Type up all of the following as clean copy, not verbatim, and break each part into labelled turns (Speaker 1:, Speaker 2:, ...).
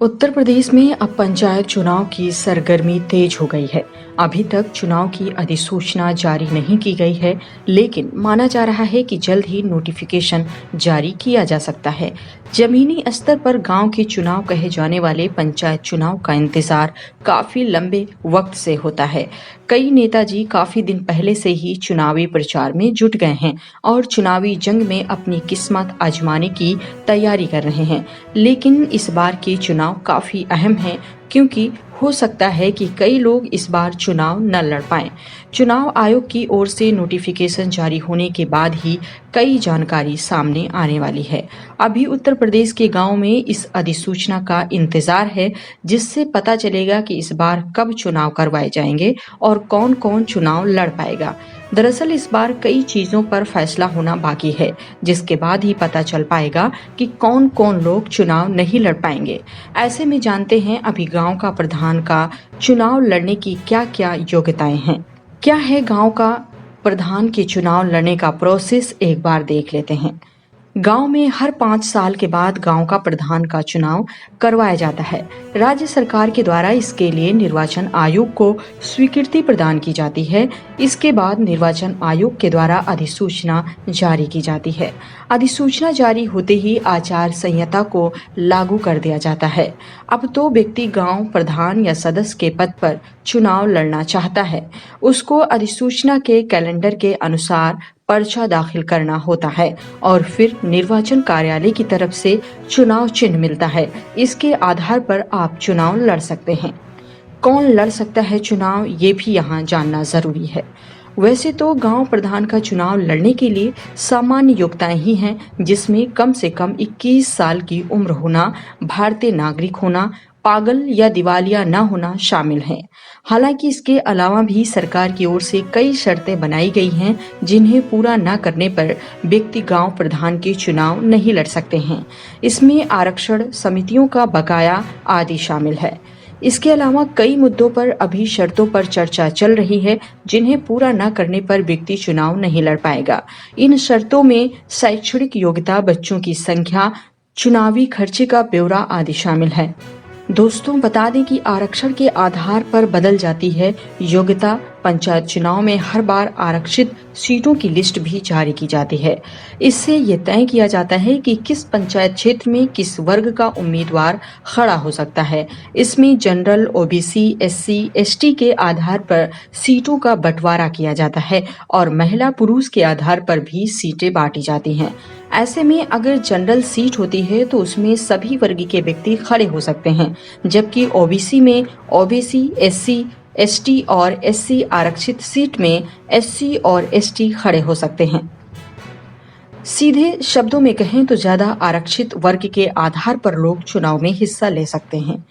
Speaker 1: उत्तर प्रदेश में अब पंचायत चुनाव की सरगर्मी तेज हो गई है। अभी तक चुनाव की अधिसूचना जारी नहीं की गई है, लेकिन माना जा रहा है कि जल्द ही नोटिफिकेशन जारी किया जा सकता है। जमीनी स्तर पर गांव के चुनाव कहे जाने वाले पंचायत चुनाव का इंतजार काफी लंबे वक्त से होता है। कई नेताजी काफी दिन पहले से ही चुनावी प्रचार में जुट गए हैं और चुनावी जंग में अपनी किस्मत आजमाने की तैयारी कर रहे हैं। लेकिन इस बार के चुनाव काफी अहम हैं, क्योंकि हो सकता है कि कई लोग इस बार चुनाव न लड़ पाएं। चुनाव आयोग की ओर से नोटिफिकेशन जारी होने के बाद ही कई जानकारी सामने आने वाली है। अभी उत्तर प्रदेश के गांव में इस अधिसूचना का इंतजार है, जिससे पता चलेगा कि इस बार कब चुनाव करवाए जाएंगे और कौन-कौन चुनाव लड़ पाएगा। दरअसल इस बार कई चीजों पर फैसला होना बाकी है, जिसके बाद ही पता चल पाएगा कि कौन-कौन लोग चुनाव नहीं लड़ पाएंगे। ऐसे में जानते हैं अभी गांव का प्रधान का चुनाव लड़ने की क्या-क्या योग्यताएं हैं। क्या है गांव का प्रधान के चुनाव लड़ने का प्रोसेस, एक बार देख लेते हैं। गांव में हर 5 साल के बाद गांव का प्रधान का चुनाव करवाया जाता है। राज्य सरकार के द्वारा इसके लिए निर्वाचन आयोग को स्वीकृति प्रदान की जाती है। इसके बाद निर्वाचन आयोग के द्वारा अधिसूचना जारी की जाती है। अधिसूचना जारी होते ही आचार संहिता को लागू कर दिया जाता है। अब तो व्यक्ति गांव प्रधान या सदस्य के पद पर चुनाव लड़ना चाहता है, उसको अधिसूचना के कैलेंडर के अनुसार पर्चा दाखिल करना होता है और फिर निर्वाचन कार्यालय की तरफ से चुनाव चिन्ह मिलता है। इसके आधार पर आप चुनाव लड़ सकते हैं। कौन लड़ सकता है चुनाव, ये भी यहाँ जानना जरूरी है। वैसे तो गांव प्रधान का चुनाव लड़ने के लिए सामान्य योग्यताएं ही हैं, जिसमें कम से कम 21 साल की उम्र होना, भारतीय नागरिक होना, पागल या दिवालिया न होना शामिल है। हालांकि इसके अलावा भी सरकार की ओर से कई शर्तें बनाई गई हैं, जिन्हें पूरा न करने पर व्यक्ति गांव प्रधान के चुनाव नहीं लड़ सकते हैं। इसमें आरक्षण, समितियों का बकाया आदि शामिल है। इसके अलावा कई मुद्दों पर अभी शर्तों पर चर्चा चल रही है, जिन्हें पूरा न करने पर व्यक्ति चुनाव नहीं लड़ पाएगा। इन शर्तों में शैक्षणिक योग्यता, बच्चों की संख्या, चुनावी खर्चे का ब्यौरा आदि शामिल है। दोस्तों, बता दें कि आरक्षण के आधार पर बदल जाती है योग्यता। पंचायत चुनाव में हर बार आरक्षित सीटों की लिस्ट भी जारी की जाती है। इससे ये तय किया जाता है कि किस पंचायत क्षेत्र में किस वर्ग का उम्मीदवार खड़ा हो सकता है। इसमें जनरल, ओबीसी, एससी, एसटी के आधार पर सीटों का बंटवारा किया जाता है और महिला पुरुष के आधार पर भी सीटें बांटी जाती हैं। ऐसे में अगर जनरल सीट होती है तो उसमें सभी वर्ग के व्यक्ति खड़े हो सकते हैं, जबकि ओबीसी में ओबीसी, एससी, एसटी और एससी आरक्षित सीट में एससी और एसटी खड़े हो सकते हैं। सीधे शब्दों में कहें तो ज्यादा आरक्षित वर्ग के आधार पर लोग चुनाव में हिस्सा ले सकते हैं।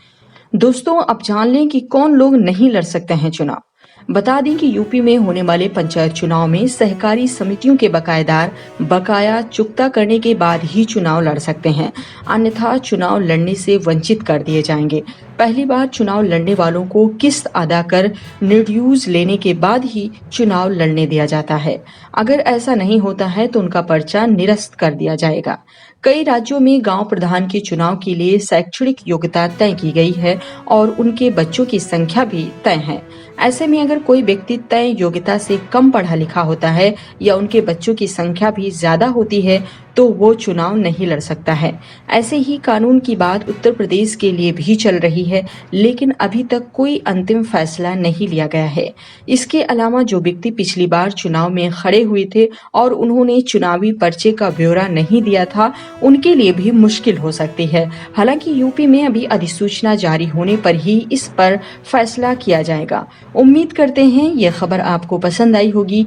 Speaker 1: दोस्तों, अब जान लें कि कौन लोग नहीं लड़ सकते हैं चुनाव। बता दें कि यूपी में होने वाले पंचायत चुनाव में सहकारी समितियों के बकायेदार बकाया चुकता करने के बाद ही चुनाव लड़ सकते हैं, अन्यथा चुनाव लड़ने से वंचित कर दिए जाएंगे। पहली बार चुनाव लड़ने वालों को किस्त अदा कर निर्ड्यूज लेने के बाद ही चुनाव लड़ने दिया जाता है। अगर ऐसा नहीं होता है तो उनका पर्चा निरस्त कर दिया जाएगा। कई राज्यों में गांव प्रधान के चुनाव के लिए शैक्षणिक योग्यता तय की गई है और उनके बच्चों की संख्या भी तय है। ऐसे में अगर कोई व्यक्ति तय योग्यता से कम पढ़ा लिखा होता है या उनके बच्चों की संख्या भी ज्यादा होती है तो वो चुनाव नहीं लड़ सकता है। ऐसे ही कानून की बात उत्तर प्रदेश के लिए भी चल रही है, लेकिन अभी तक कोई अंतिम फैसला नहीं लिया गया है। इसके अलावा जो व्यक्ति पिछली बार चुनाव में खड़े हुए थे और उन्होंने चुनावी पर्चे का ब्यौरा नहीं दिया था, उनके लिए भी मुश्किल हो सकती है। हालांकि यूपी में अभी अधिसूचना जारी होने पर ही इस पर फैसला किया जाएगा। उम्मीद करते हैं ये खबर आपको पसंद आई होगी।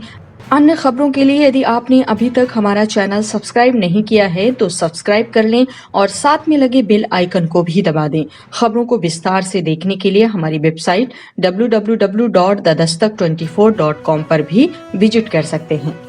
Speaker 1: अन्य खबरों के लिए यदि आपने अभी तक हमारा चैनल सब्सक्राइब नहीं किया है तो सब्सक्राइब कर लें और साथ में लगे बेल आइकन को भी दबा दें। खबरों को विस्तार से देखने के लिए हमारी वेबसाइट www.thedastak24.com पर भी विजिट कर सकते हैं।